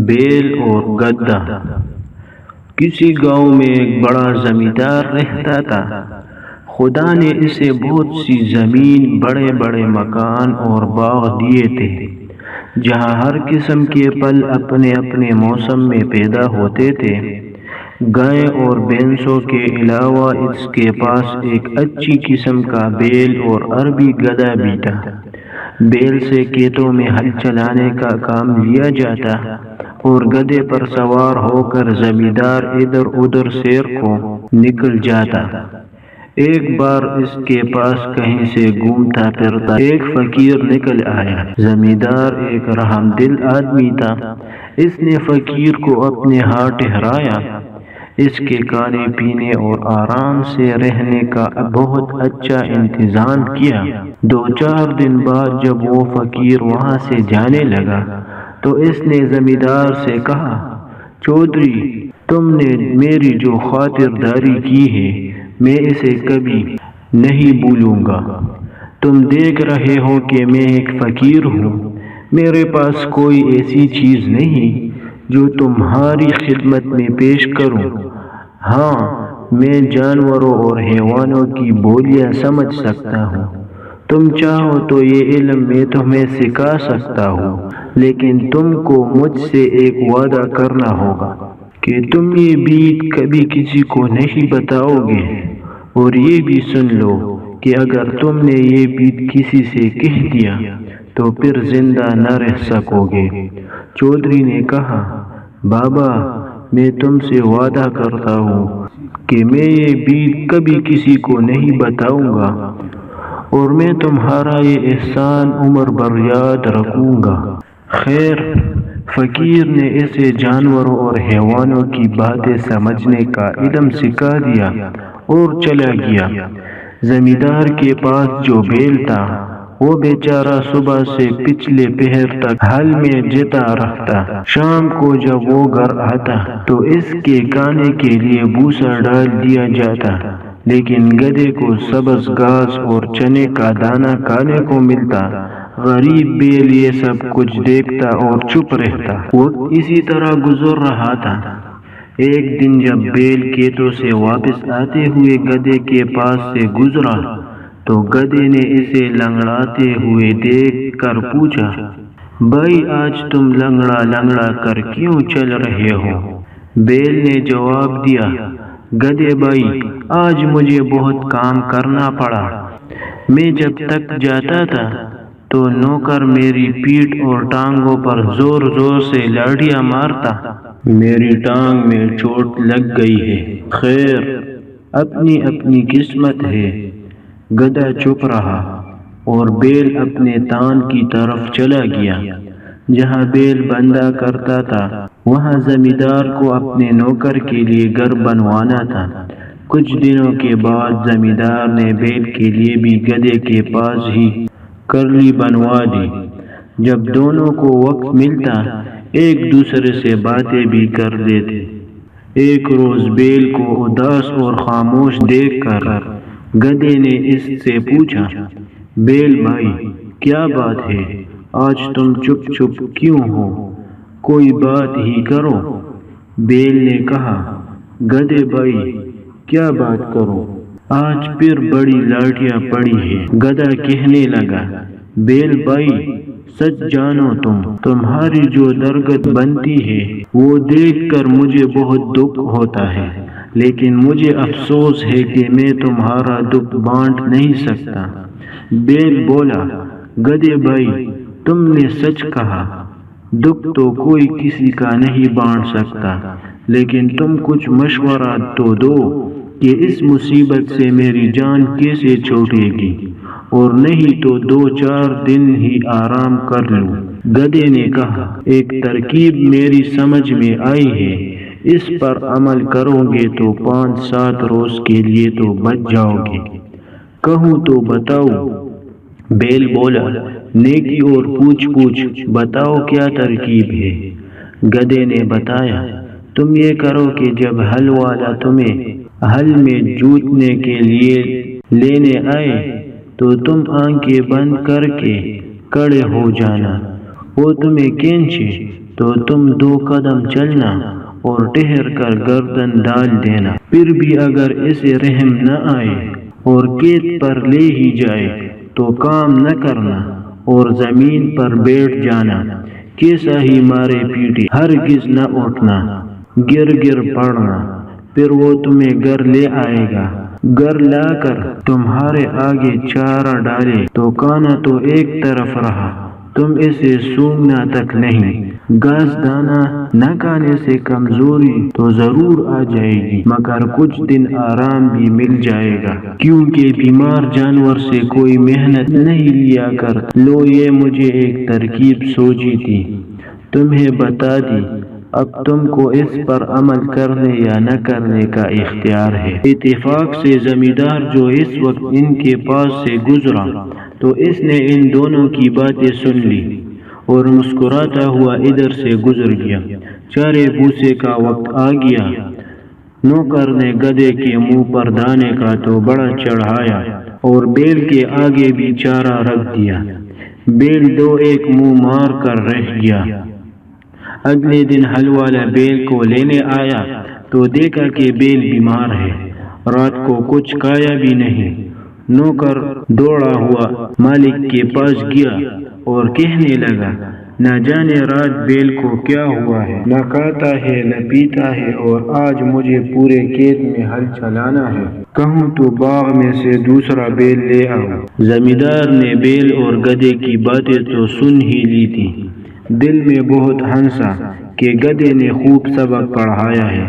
بیل اور گدھا۔ کسی گاؤں میں ایک بڑا زمیندار رہتا تھا۔ خدا نے اسے بہت سی زمین، بڑے بڑے مکان اور باغ دیے تھے، جہاں ہر قسم کے پھل اپنے اپنے موسم میں پیدا ہوتے تھے۔ گائے اور بھینسوں کے علاوہ اس کے پاس ایک اچھی قسم کا بیل اور عربی گدھا بھی تھا۔ بیل سے کھیتوں میں ہل چلانے کا کام لیا جاتا اور گدھے پر سوار ہو کر زمیندار ادھر ادھر سیر کو نکل جاتا۔ ایک بار اس کے پاس کہیں سے گھومتا پھرتا ایک فقیر نکل آیا۔ زمیندار ایک رحم دل آدمی تھا۔ اس نے فقیر کو اپنے ہاں ٹھہرایا، اس کے کھانے پینے اور آرام سے رہنے کا بہت اچھا انتظام کیا۔ 2-4 دن بعد جب وہ فقیر وہاں سے جانے لگا تو اس نے زمیندار سے کہا، چودھری، تم نے میری جو خاطرداری کی ہے میں اسے کبھی نہیں بھولوں گا۔ تم دیکھ رہے ہو کہ میں ایک فقیر ہوں، میرے پاس کوئی ایسی چیز نہیں جو تمہاری خدمت میں پیش کروں۔ ہاں، میں جانوروں اور حیوانوں کی بولیاں سمجھ سکتا ہوں۔ تم چاہو تو یہ علم میں تمہیں سکھا سکتا ہوں، لیکن تم کو مجھ سے ایک وعدہ کرنا ہوگا کہ تم یہ بات کبھی کسی کو نہیں بتاؤ گے، اور یہ بھی سن لو کہ اگر تم نے یہ بات کسی سے کہہ دیا تو پھر زندہ نہ رہ سکو گے۔ چودھری نے کہا، بابا، میں تم سے وعدہ کرتا ہوں کہ میں یہ بات کبھی کسی کو نہیں بتاؤں گا، اور میں تمہارا یہ احسان عمر بھر یاد رکھوں گا۔ خیر، فقیر نے اسے جانوروں اور حیوانوں کی باتیں سمجھنے کا علم سکھا دیا اور چلا گیا۔ زمیندار کے پاس جو بیل تھا وہ بیچارہ صبح سے پچھلے پہر تک ہل میں جتا رہتا۔ شام کو جب وہ گھر آتا تو اس کے کھانے کے لیے بھوسا ڈال دیا جاتا، لیکن گدھے کو سبز گھاس اور چنے کا دانہ کھانے کو ملتا۔ غریب بیل یہ سب کچھ دیکھتا اور چپ رہتا۔ وقت اسی طرح گزر رہا تھا۔ ایک دن جب بیل کھیتوں سے واپس آتے ہوئے گدھے کے پاس سے گزرا تو گدھے نے اسے لنگڑاتے ہوئے دیکھ کر پوچھا، بھائی، آج تم لنگڑا لنگڑا کر کیوں چل رہے ہو؟ بیل نے جواب دیا، گدھے بھائی، آج مجھے بہت کام کرنا پڑا۔ میں جب تک جاتا تھا تو نوکر میری پیٹھ اور ٹانگوں پر زور زور سے لاٹھیاں مارتا۔ میری ٹانگ میں چوٹ لگ گئی ہے۔ خیر، اپنی اپنی قسمت ہے۔ گدھا چپ رہا اور بیل اپنے تان کی طرف چلا گیا۔ جہاں بیل بندھا کرتا تھا وہاں زمیندار کو اپنے نوکر کے لیے گھر بنوانا تھا۔ کچھ دنوں کے بعد زمیندار نے بیل کے لیے بھی گدھے کے پاس ہی کرلی بنوا دی۔ جب دونوں کو وقت ملتا ایک دوسرے سے باتیں بھی کر لیتے۔ ایک روز بیل کو اداس اور خاموش دیکھ کر گدھے نے اس سے پوچھا، بیل بھائی، کیا بات ہے؟ آج تم چپ چپ کیوں ہو؟ کوئی بات ہی کرو۔ بیل نے کہا، گدھے بھائی، کیا بات کروں؟ آج پھر بڑی لاٹیاں پڑی ہے۔ گدھا کہنے لگا، بیل بھائی، سچ جانو، تمہاری جو درگت بنتی ہے وہ دیکھ کر مجھے بہت دکھ ہوتا ہے، لیکن مجھے افسوس ہے کہ میں تمہارا دکھ بانٹ نہیں سکتا۔ بیل بولا، گدھے بھائی، تم نے سچ کہا، دکھ تو کوئی کسی کا نہیں بانٹ سکتا، لیکن تم کچھ مشورہ تو دو کہ اس مصیبت سے میری جان کیسے چھوٹے گی، اور نہیں تو 2-4 دن ہی آرام کر لوں۔ گدھے نے کہا، ایک ترکیب میری سمجھ میں آئی ہے، اس پر عمل کرو گے تو 5-7 روز کے لیے تو بچ جاؤ گے۔ کہوں تو بتاؤ؟ بیل بولا، نیکی اور پوچھ بتاؤ کیا ترکیب ہے؟ گدھے نے بتایا، تم یہ کرو کہ جب ہل والا تمہیں حل میں جوتنے کے لیے لینے آئے تو تم آنکھیں بند کر کے کھڑے ہو جانا، وہ تمہیں کھینچے تو تم 2 قدم چلنا اور ٹھہر کر گردن ڈال دینا۔ پھر بھی اگر اسے رحم نہ آئے اور قید پر لے ہی جائے تو کام نہ کرنا اور زمین پر بیٹھ جانا، کیسا ہی مارے پیٹے ہرگز نہ اٹھنا، گر پڑنا، پھر وہ تمہیں گھر لے آئے گا۔ گھر لا کر تمہارے آگے چارہ ڈالے تو کھانا تو ایک طرف رہا، تم اسے سونگھنا تک نہیں۔ گھاس دانا نہ کھانے سے کمزوری تو ضرور آ جائے گی، مگر کچھ دن آرام بھی مل جائے گا، کیونکہ بیمار جانور سے کوئی محنت نہیں لیا کرتا۔ لو، یہ مجھے ایک ترکیب سوچی تھی، تمہیں بتا دی، اب تم کو اس پر عمل کرنے یا نہ کرنے کا اختیار ہے۔ اتفاق سے زمیندار جو اس وقت ان کے پاس سے گزرا تو اس نے ان دونوں کی باتیں سن لی اور مسکراتا ہوا ادھر سے گزر گیا۔ چارے بھوسے کا وقت آ گیا۔ نوکر نے گدھے کے منہ پر دانے کا تو بڑا چڑھایا اور بیل کے آگے بھی چارہ رکھ دیا۔ بیل 2-1 منہ مار کر رہ گیا۔ اگلے دن حل والا بیل کو لینے آیا تو دیکھا کہ بیل بیمار ہے، رات کو کچھ کھایا بھی نہیں۔ نوکر دوڑا ہوا مالک کے پاس گیا اور کہنے لگا، نہ جانے رات بیل کو کیا ہوا ہے، نہ کھاتا ہے نہ پیتا ہے، اور آج مجھے پورے کھیت میں ہل چلانا ہے، کہوں تو باغ میں سے دوسرا بیل لے آؤں۔ زمیندار نے بیل اور گدھے کی باتیں تو سن ہی لی تھی، دل میں بہت ہنسا کہ گدھے نے خوب سبق پڑھایا ہے۔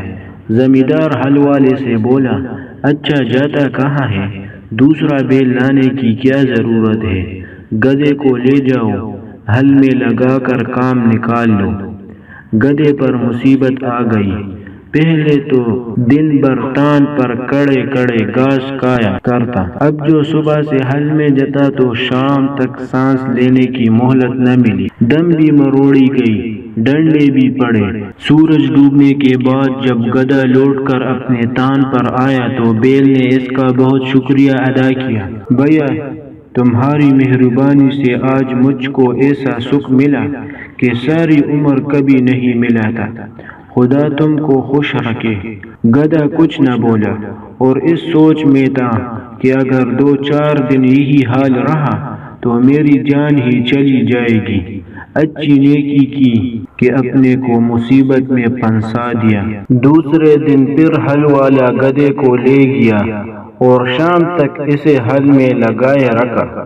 زمیندار حل والے سے بولا، اچھا جاتا کہاں ہے، دوسرا بیل لانے کی کیا ضرورت ہے، گدھے کو لے جاؤ، ہل میں لگا کر کام نکال لو۔ گدھے پر مصیبت آ گئی، پہلے تو دن بھر تان پر کڑے گھاس کھایا کرتا، اب جو صبح سے ہل میں جاتا تو شام تک سانس لینے کی مہلت نہ ملی، دم بھی مروڑی گئی، ڈنڈے بھی پڑے۔ سورج ڈوبنے کے بعد جب گدھا لوٹ کر اپنے تان پر آیا تو بیل نے اس کا بہت شکریہ ادا کیا۔ بھیا، تمہاری مہربانی سے آج مجھ کو ایسا سکھ ملا کہ ساری عمر کبھی نہیں ملا تھا، خدا تم کو خوش رکھے۔ گدھا کچھ نہ بولا اور اس سوچ میں تھا کہ اگر 2-4 دن یہی حال رہا تو میری جان ہی چلی جائے گی۔ اچھی نیکی کی کہ اپنے کو مصیبت میں پھنسا دیا۔ دوسرے دن پھر حل والا گدھے کو لے گیا اور شام تک اسے حل میں لگائے رکھا۔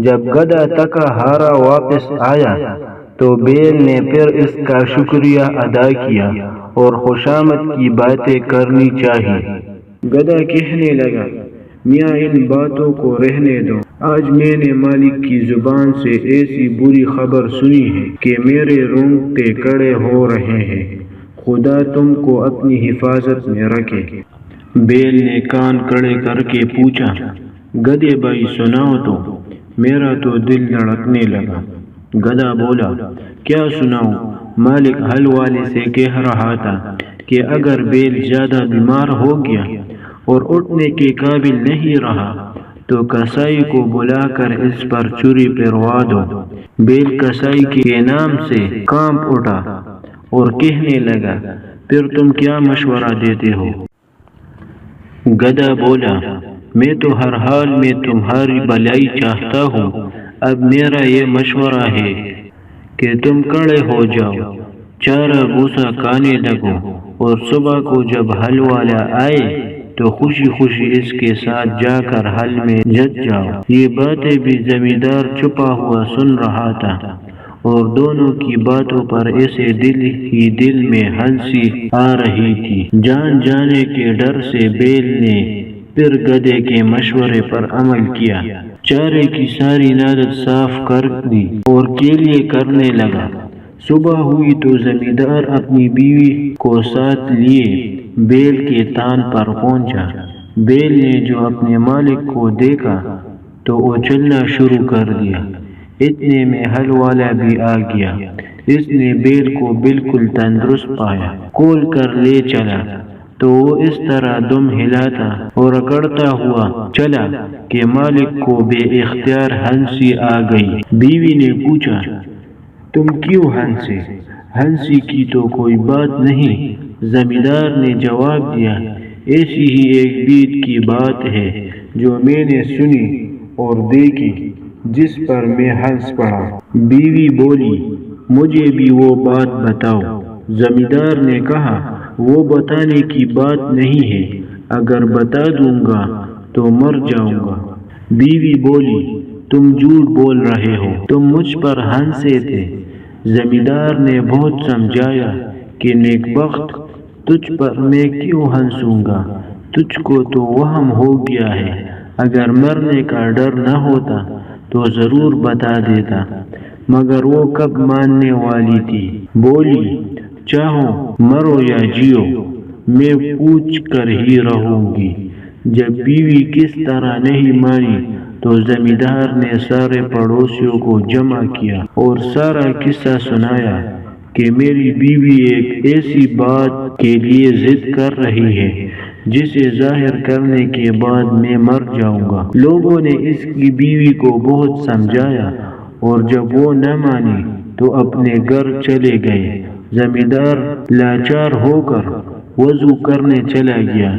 جب گدھا تھکا ہارا واپس آیا تو بیل نے پھر اس کا شکریہ ادا کیا اور خوشامد کی باتیں کرنی چاہیے۔ گدھا کہنے لگا، میاں ان باتوں کو رہنے دو، آج میں نے مالک کی زبان سے ایسی بری خبر سنی ہے کہ میرے رونگٹے کھڑے ہو رہے ہیں، خدا تم کو اپنی حفاظت میں رکھے۔ بیل نے کان کھڑے کر کے پوچھا، گدھے بھائی سناؤ تو، میرا تو دل دھڑکنے لگا۔ گدھا بولا، کیا سناؤں، مالک حل والے سے کہہ رہا تھا کہ اگر بیل زیادہ بیمار ہو گیا اور اٹھنے کے قابل نہیں رہا تو کسائی کو بلا کر اس پر چھری پھروا دو۔ بیل کسائی کے نام سے کانپ اٹھا اور کہنے لگا، پھر تم کیا مشورہ دیتے ہو؟ گدھا بولا، میں تو ہر حال میں تمہاری بھلائی چاہتا ہوں، اب میرا یہ مشورہ ہے کہ تم کھڑے ہو جاؤ، چارہ بھوسا کھانے لگو اور صبح کو جب حل والا آئے تو خوشی خوشی اس کے ساتھ جا کر حل میں جت جاؤ۔ یہ باتیں بھی زمیندار چھپا ہوا سن رہا تھا اور دونوں کی باتوں پر اسے دل ہی دل میں ہنسی آ رہی تھی۔ جان جانے کے ڈر سے بیل نے پھر گدھے کے مشورے پر عمل کیا، چارے کی ساری نادر صاف کر دی اور کیلے کرنے لگا۔ صبح ہوئی تو زمیندار اپنی بیوی کو ساتھ لیے بیل کے تان پر پہنچا۔ بیل نے جو اپنے مالک کو دیکھا تو وہ چلنا شروع کر دیا۔ اتنے میں حل والا بھی آ گیا۔ اس نے بیل کو بالکل تندرست پایا، کھول کر لے چلا۔ تو وہ اس طرح دم ہلاتا اور رگڑتا ہوا چلا کہ مالک کو بے اختیار ہنسی آ گئی۔ بیوی نے پوچھا تم کیوں ہنسے؟ ہنسی کی تو کوئی بات نہیں۔ زمیندار نے جواب دیا ایسی ہی ایک بیت کی بات ہے جو میں نے سنی اور دیکھی جس پر میں ہنس پڑا۔ بیوی بولی مجھے بھی وہ بات بتاؤ۔ زمیندار نے کہا وہ بتانے کی بات نہیں ہے، اگر بتا دوں گا تو مر جاؤں گا۔ بیوی بولی تم جھوٹ بول رہے ہو، تم مجھ پر ہنسے تھے۔ زمیندار نے بہت سمجھایا کہ نیک بخت تجھ پر میں کیوں ہنسوں گا، تجھ کو تو وہم ہو گیا ہے، اگر مرنے کا ڈر نہ ہوتا تو ضرور بتا دیتا، مگر وہ کب ماننے والی تھی۔ بولی چاہو مرو یا جیو میں پوچھ کر ہی رہوں گی۔ جب بیوی کس طرح نہیں مانی تو زمیندار نے سارے پڑوسیوں کو جمع کیا اور سارا قصہ سنایا کہ میری بیوی ایک ایسی بات کے لیے ضد کر رہی ہے جسے ظاہر کرنے کے بعد میں مر جاؤں گا۔ لوگوں نے اس کی بیوی کو بہت سمجھایا اور جب وہ نہ مانی تو اپنے گھر چلے گئے۔ زمیندار لاچار ہو کر وضو کرنے چلا گیا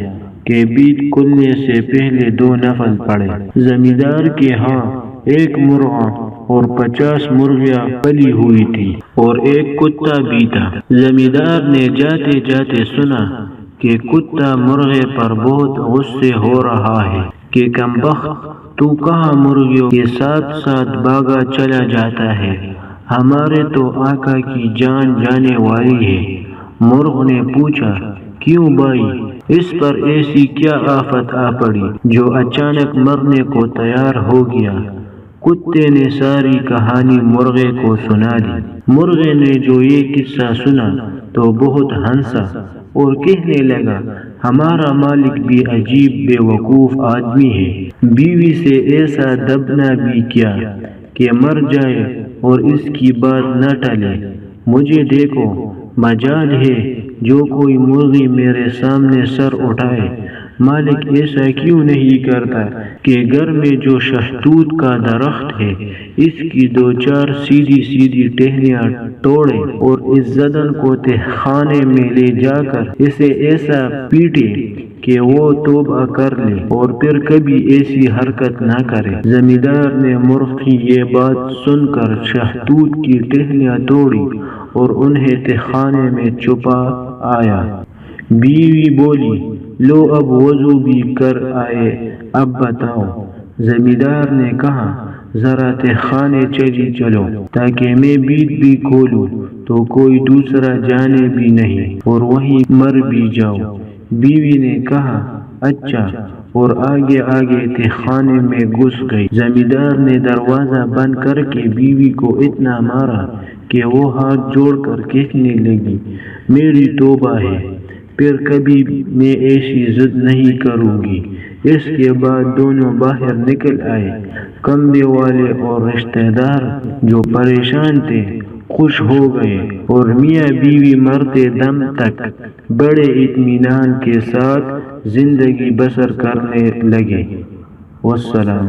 کہ بیت کھلنے سے پہلے 2 نفل پڑے۔ زمیندار کے ہاں ایک مرغا اور 50 مرغیاں پلی ہوئی تھی اور ایک کتا بھی تھا۔ زمیندار نے جاتے جاتے سنا کہ کتا مرغے پر بہت غصے ہو رہا ہے کہ کم بخت تو کہاں مرغیوں کے ساتھ ساتھ بھاگا چلا جاتا ہے، ہمارے تو آقا کی جان جانے والی ہے۔ مرغ نے پوچھا کیوں بھائی، اس پر ایسی کیا آفت آ پڑی جو اچانک مرنے کو تیار ہو گیا؟ کتے نے ساری کہانی مرغے کو سنا دی۔ مرغے نے جو یہ قصہ سنا تو بہت ہنسا اور کہنے لگا ہمارا مالک بھی عجیب بے وقوف آدمی ہے، بیوی سے ایسا دبنا بھی کیا کہ مر جائے اور اس کی بات نہ ٹلے۔ مجھے دیکھو مجال ہے جو کوئی مرغی میرے سامنے سر اٹھائے۔ مالک ایسا کیوں نہیں کرتا کہ گھر میں جو شہتوت کا درخت ہے اس کی 2-4 سیدھی سیدھی ٹہنیاں توڑے اور اس زدن کو تہ خانے میں لے جا کر اسے ایسا پیٹے کہ وہ توبہ کر لے اور پھر کبھی ایسی حرکت نہ کرے۔ زمیندار نے مرغ کی یہ بات سن کر شہتوت کی ٹہنیاں توڑی اور انہیں تہ خانے میں چھپا آیا۔ بیوی بولی لو اب وضو بھی کر آئے، اب بتاؤ۔ زمیندار نے کہا ذرا تہ خانے چلی چلو تاکہ میں بیت بھی کھولوں تو کوئی دوسرا جانے بھی نہیں اور وہیں مر بھی جاؤ۔ بیوی نے کہا اچھا، اور آگے آگے تہ خانے میں گھس گئی۔ زمیندار نے دروازہ بند کر کے بیوی کو اتنا مارا کہ وہ ہاتھ جوڑ کر کہنے لگی میری توبہ ہے، پھر کبھی میں ایسی ضد نہیں کروں گی۔ اس کے بعد دونوں باہر نکل آئے۔ کمبے والے اور رشتہ دار جو پریشان تھے خوش ہو گئے اور میاں بیوی مرتے دم تک بڑے اطمینان کے ساتھ زندگی بسر کرنے لگے۔ والسلام۔